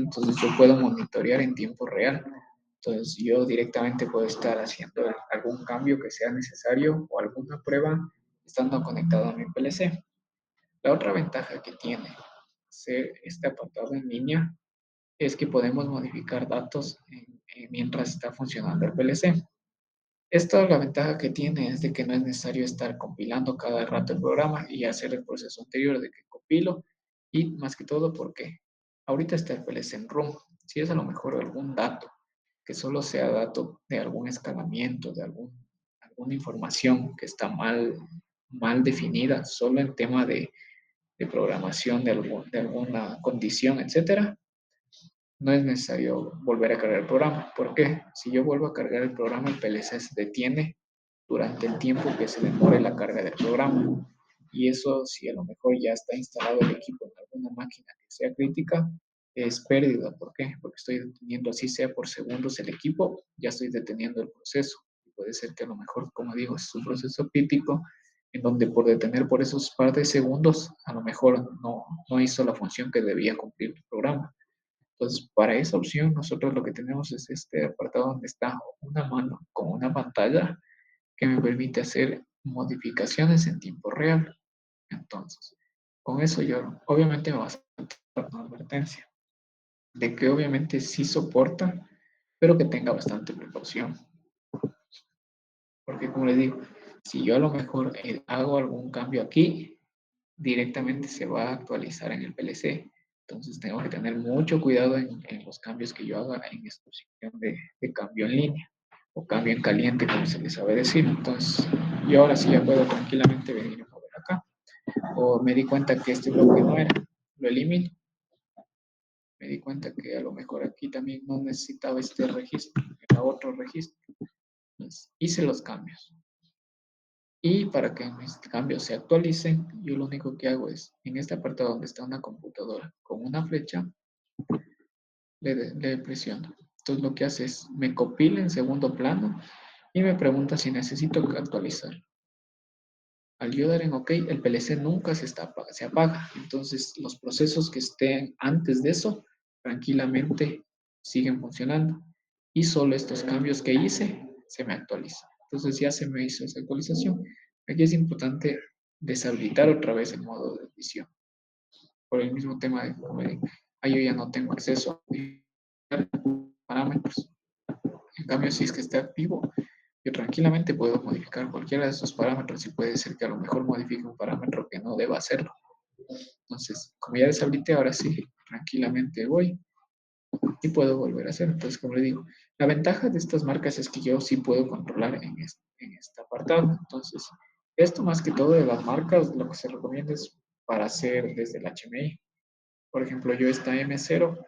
entonces yo puedo monitorear en tiempo real. Entonces yo directamente puedo estar haciendo algún cambio que sea necesario o alguna prueba estando conectado a mi PLC. La otra ventaja que tiene ser este apartado en línea es que podemos modificar datos mientras está funcionando el PLC. Esto, la ventaja que tiene es de que no es necesario estar compilando cada rato el programa y hacer el proceso anterior de que compilo, y más que todo porque ahorita está el PLC en ROM. Si es a lo mejor algún dato que solo sea dato de algún escalamiento, de alguna información que está mal definida, solo en tema de programación de alguna condición, etcétera, no es necesario volver a cargar el programa. ¿Por qué? Si yo vuelvo a cargar el programa, el PLC se detiene durante el tiempo que se demore la carga del programa. Y eso, si a lo mejor ya está instalado el equipo en alguna máquina que sea crítica, es pérdida. ¿Por qué? Porque estoy deteniendo, así sea por segundos, el equipo, ya estoy deteniendo el proceso. Y puede ser que a lo mejor, como digo, es un proceso crítico en donde por detener por esos par de segundos, a lo mejor no hizo la función que debía cumplir el programa. Entonces, para esa opción, nosotros lo que tenemos es este apartado donde está una mano con una pantalla que me permite hacer modificaciones en tiempo real. Entonces, con eso yo, obviamente me va a dar una advertencia de que obviamente sí soporta, pero que tenga bastante precaución. Porque como les digo, si yo a lo mejor hago algún cambio aquí, directamente se va a actualizar en el PLC. Entonces tengo que tener mucho cuidado en los cambios que yo haga en esta opción de cambio en línea o cambio en caliente, como se les sabe decir. Entonces, yo ahora sí ya puedo tranquilamente venir a mover acá. O me di cuenta que este bloque no era, lo elimino. Me di cuenta que a lo mejor aquí también no necesitaba este registro, era otro registro. Entonces, hice los cambios. Y para que mis cambios se actualicen, yo lo único que hago es, en este apartado donde está una computadora con una flecha, le presiono. Entonces lo que hace es, me compila en segundo plano y me pregunta si necesito actualizar. Al yo dar en OK, el PLC nunca se apaga. Entonces los procesos que estén antes de eso, tranquilamente siguen funcionando. Y solo estos cambios que hice se me actualizan. Entonces ya se me hizo esa actualización. Aquí es importante deshabilitar otra vez el modo de edición. Por el mismo tema de, como digo, ahí yo ya no tengo acceso a parámetros. En cambio, si es que está activo, yo tranquilamente puedo modificar cualquiera de esos parámetros y puede ser que a lo mejor modifique un parámetro que no deba hacerlo. Entonces, como ya deshabilité, ahora sí, tranquilamente voy y puedo volver a hacer. Entonces, como le digo, la ventaja de estas marcas es que yo sí puedo controlar en este apartado. Entonces, esto más que todo de las marcas, lo que se recomienda es para hacer desde el HMI. Por ejemplo, yo esta M0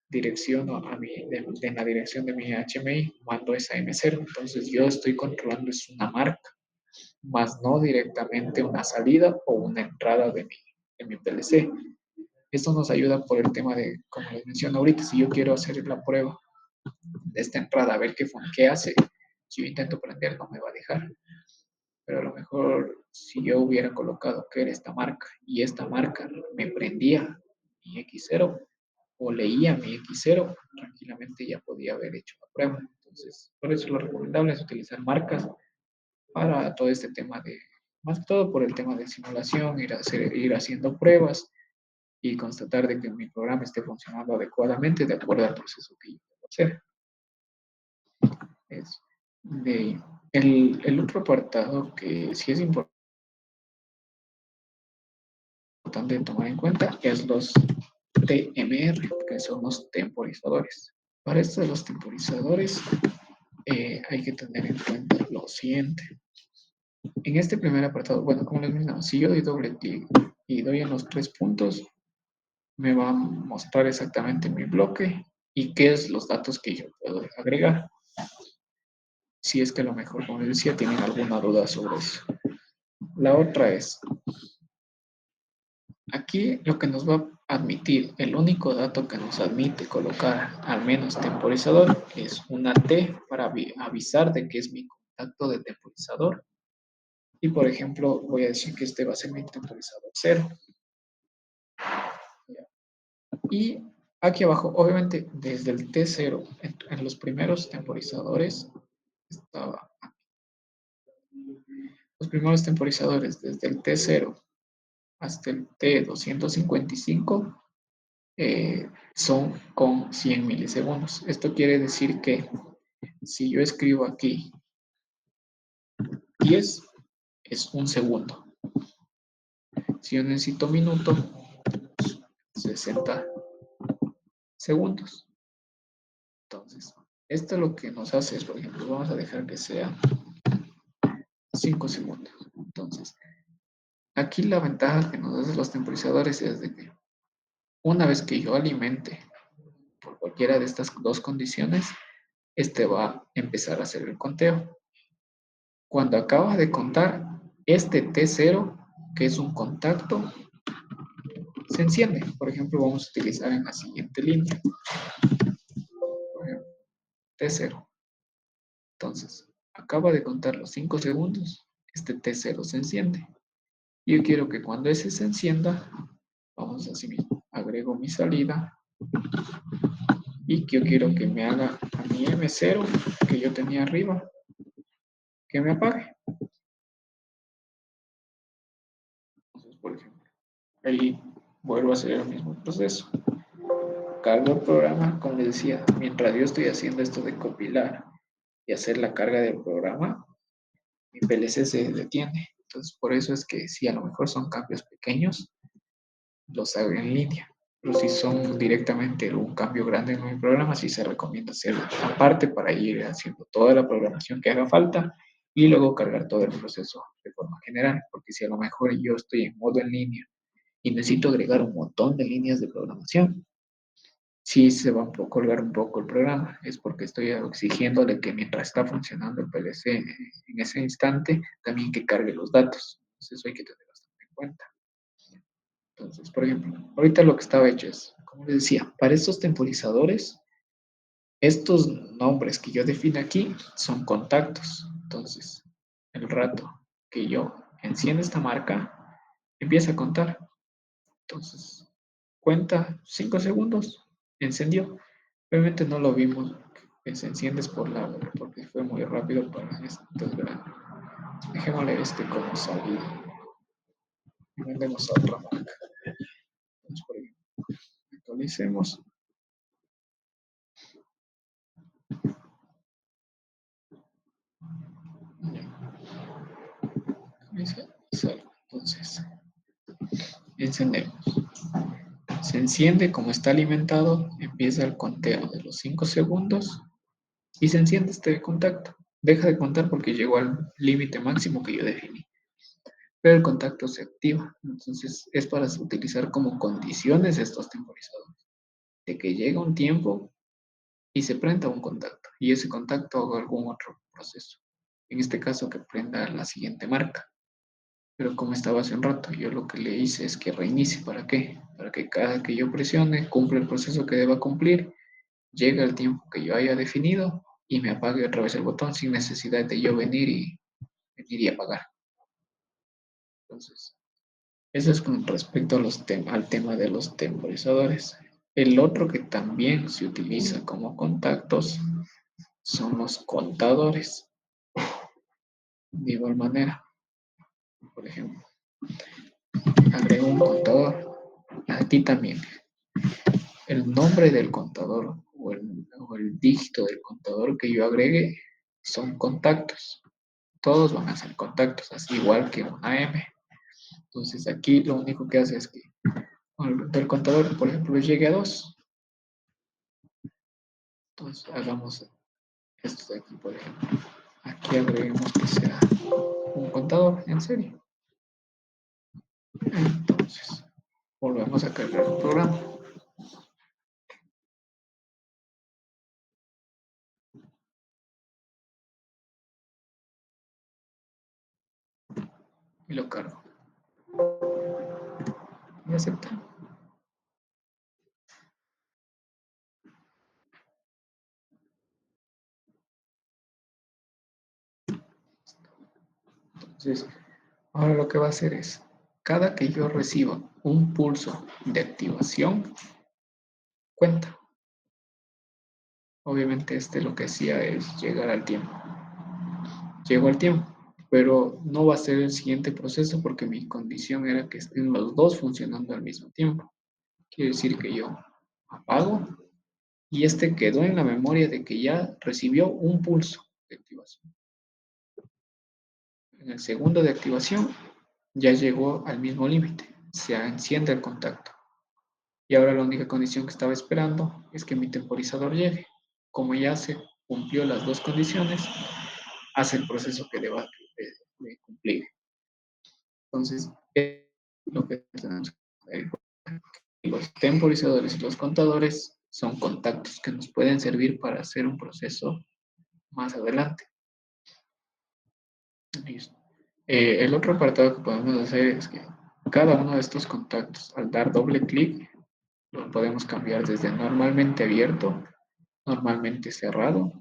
direcciono en la dirección de mi HMI, mando esa M0. Entonces, yo estoy controlando es una marca, más no directamente una salida o una entrada de mi PLC. Esto nos ayuda por el tema de, como les menciono ahorita, si yo quiero hacer la prueba de esta entrada, a ver qué hace, si yo intento prender no me va a dejar. Pero a lo mejor si yo hubiera colocado que era esta marca y esta marca me prendía mi X0 o leía mi X0, tranquilamente ya podía haber hecho la prueba. Entonces, por eso lo recomendable es utilizar marcas para todo este tema más que todo por el tema de simulación, ir haciendo pruebas y constatar de que mi programa esté funcionando adecuadamente de acuerdo al proceso que yo debo hacer. Es de, el otro apartado que sí es importante tomar en cuenta es los TMR, que son los temporizadores. Para esto de los temporizadores hay que tener en cuenta lo siguiente. En este primer apartado, bueno, como les mencionaba, si yo doy doble clic y doy en los 3 puntos, me va a mostrar exactamente mi bloque y qué es los datos que yo puedo agregar. Si es que a lo mejor, como les decía, tienen alguna duda sobre eso. La otra es, aquí lo que nos va a admitir, el único dato que nos admite colocar al menos temporizador es una T para avisar de que es mi contacto de temporizador. Y por ejemplo, voy a decir que este va a ser mi temporizador 0. Y Aquí abajo, obviamente, desde el T0, en los primeros temporizadores, estaba, los primeros temporizadores, desde el T0 hasta el T255, son con 100 milisegundos. Esto quiere decir que si yo escribo aquí 10, es un segundo. Si yo necesito minuto, 60 segundos. Entonces, esto lo que nos hace es, por ejemplo, vamos a dejar que sea 5 segundos. Entonces, aquí la ventaja que nos hacen los temporizadores es de que una vez que yo alimente por cualquiera de estas dos condiciones, este va a empezar a hacer el conteo. Cuando acaba de contar, este T0, que es un contacto, se enciende. Por ejemplo, vamos a utilizar en la siguiente línea. Por ejemplo, T0. Entonces, acaba de contar los 5 segundos, este T0 se enciende. Yo quiero que cuando ese se encienda, vamos así mismo, agrego mi salida y que yo quiero que me haga a mi M0 que yo tenía arriba, que me apague. Entonces, por ejemplo, ahí vuelvo a hacer el mismo proceso. Cargo el programa, como les decía, mientras yo estoy haciendo esto de compilar y hacer la carga del programa, mi PLC se detiene. Entonces, por eso es que si a lo mejor son cambios pequeños, los hago en línea. Pero si son directamente un cambio grande en mi programa, sí se recomienda hacerlo aparte para ir haciendo toda la programación que haga falta y luego cargar todo el proceso de forma general. Porque si a lo mejor yo estoy en modo en línea y necesito agregar un montón de líneas de programación, sí se va a colgar un poco el programa. Es porque estoy exigiéndole que mientras está funcionando el PLC en ese instante, también que cargue los datos. Entonces eso hay que tener bastante en cuenta. Entonces, por ejemplo, ahorita lo que estaba hecho es, como les decía, para estos temporizadores, estos nombres que yo defino aquí son contactos. Entonces, el rato que yo enciendo esta marca, empieza a contar. Entonces, cuenta 5 segundos, encendió. Obviamente no lo vimos, que se enciende porque fue muy rápido para esto. Entonces, verán, dejémosle este como salida y vendemos a otra marca. Entonces, por ejemplo, actualicemos. Entonces, encendemos. Se enciende como está alimentado, empieza el conteo de los 5 segundos y se enciende este contacto. Deja de contar porque llegó al límite máximo que yo definí, pero el contacto se activa. Entonces, es para utilizar como condiciones estos temporizadores, de que llega un tiempo y se prenda un contacto y ese contacto haga algún otro proceso. En este caso, que prenda la siguiente marca. Pero como estaba hace un rato, yo lo que le hice es que reinicie. ¿Para qué? Para que cada que yo presione, cumpla el proceso que deba cumplir, llegue el tiempo que yo haya definido y me apague otra vez el botón sin necesidad de yo venir y apagar. Entonces, eso es con respecto a al tema de los temporizadores. El otro que también se utiliza como contactos son los contadores. De igual manera, por ejemplo, agrego un contador. Aquí también el nombre del contador o el dígito del contador que yo agregue son contactos. Todos van a ser contactos, así igual que una M. Entonces aquí lo único que hace es que del contador, por ejemplo, llegue a 2. Entonces hagamos esto de aquí, por ejemplo. Aquí agreguemos que sea un contador en serie. Entonces volvemos a cargar el programa y lo cargo. Y acepto. Entonces, ahora lo que va a hacer es, cada que yo reciba un pulso de activación, cuenta. Obviamente lo que hacía es llegar al tiempo. Llego al tiempo, pero no va a ser el siguiente proceso porque mi condición era que estén los dos funcionando al mismo tiempo. Quiere decir que yo apago y quedó en la memoria de que ya recibió un pulso de activación. En el segundo de activación ya llegó al mismo límite, se enciende el contacto. Y ahora la única condición que estaba esperando es que mi temporizador llegue. Como ya se cumplió las dos condiciones, hace el proceso que deba de cumplir. Entonces, lo que tenemos los temporizadores y los contadores son contactos que nos pueden servir para hacer un proceso más adelante. Listo. El otro apartado que podemos hacer es que cada uno de estos contactos, al dar doble clic, lo podemos cambiar desde normalmente abierto, normalmente cerrado,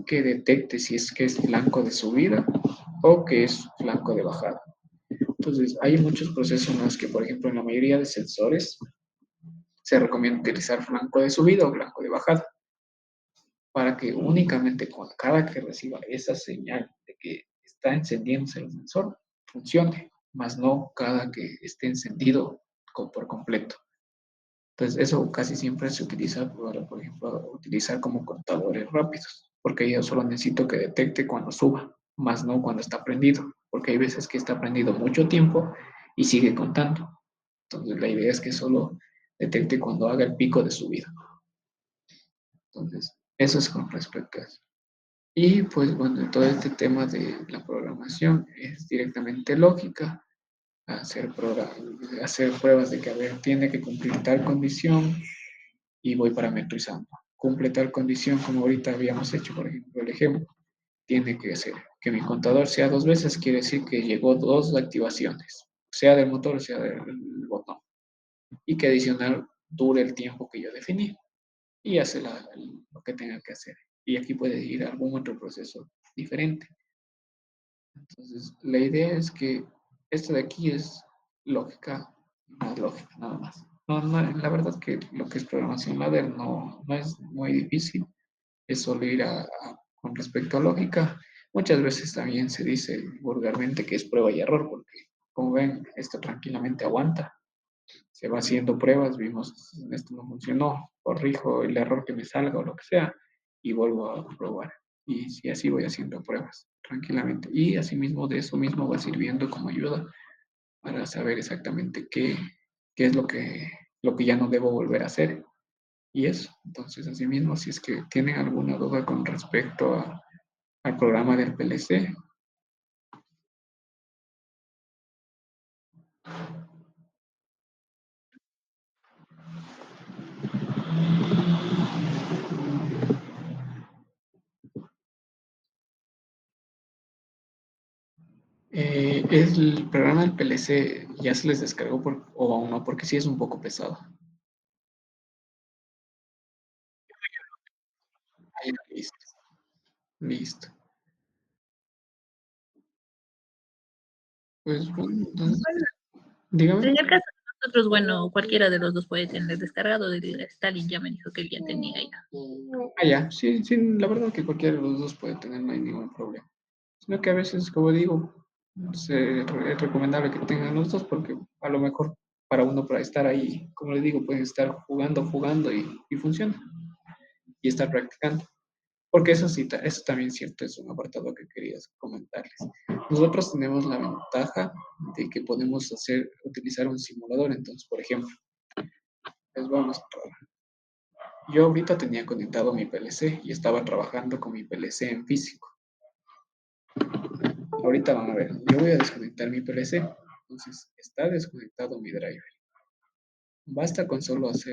que detecte si es que es flanco de subida o que es flanco de bajada. Entonces, hay muchos procesos en los que, por ejemplo, en la mayoría de sensores se recomienda utilizar flanco de subida o flanco de bajada para que únicamente con cada que reciba esa señal de que está encendiéndose el sensor, funcione, más no cada que esté encendido por completo. Entonces, eso casi siempre se utiliza para, por ejemplo, utilizar como contadores rápidos, porque yo solo necesito que detecte cuando suba, más no cuando está prendido, porque hay veces que está prendido mucho tiempo y sigue contando. Entonces, la idea es que solo detecte cuando haga el pico de subida. Entonces, eso es con respecto a eso. Y pues bueno, todo este tema de la programación es directamente lógica, hacer pruebas de que, a ver, tiene que cumplir tal condición y voy parametrizando. Cumple tal condición como ahorita habíamos hecho, por ejemplo, el ejemplo. Tiene que ser que mi contador sea dos veces, quiere decir que llegó dos activaciones, sea del motor, sea del botón, y que adicional dure el tiempo que yo definí y hace lo que tenga que hacer. Y aquí puede ir algún otro proceso diferente. Entonces, la idea es que esto de aquí es lógica, más lógica, nada más. No, no, la verdad que lo que es programación ladder no es muy difícil, es solo ir con respecto a lógica. Muchas veces también se dice vulgarmente que es prueba y error, porque como ven, esto tranquilamente aguanta. Se va haciendo pruebas, vimos, esto no funcionó, corrijo el error que me salga o lo que sea, y vuelvo a probar. Y si así voy haciendo pruebas tranquilamente. Y asimismo de eso mismo va sirviendo como ayuda para saber exactamente qué es lo que ya no debo volver a hacer. Y eso, entonces asimismo, si es que tienen alguna duda con respecto al programa del PLC, es el programa del PLC ya se les descargó o aún no, porque sí es un poco pesado. Ahí, listo, listo. Pues bueno, entonces, Bueno, dígame. en el caso de nosotros, bueno, cualquiera de los dos puede tener descargado. De Stalin ya me dijo que él ya tenía ya. Ah, ya, sí, sí, la verdad que cualquiera de los dos puede tener, no hay ningún problema. Sino que a veces, como digo, es recomendable que tengan los dos porque a lo mejor para uno para estar ahí, como le digo, pueden estar jugando y funciona y estar practicando. Porque eso sí, eso también es cierto, es un apartado que quería comentarles. Nosotros tenemos la ventaja de que podemos utilizar un simulador. Entonces, por ejemplo, les voy a mostrar. Yo ahorita tenía conectado mi PLC y estaba trabajando con mi PLC en físico. Ahorita van a ver, yo voy a desconectar mi PLC. Entonces, está desconectado mi driver. Basta con solo hacer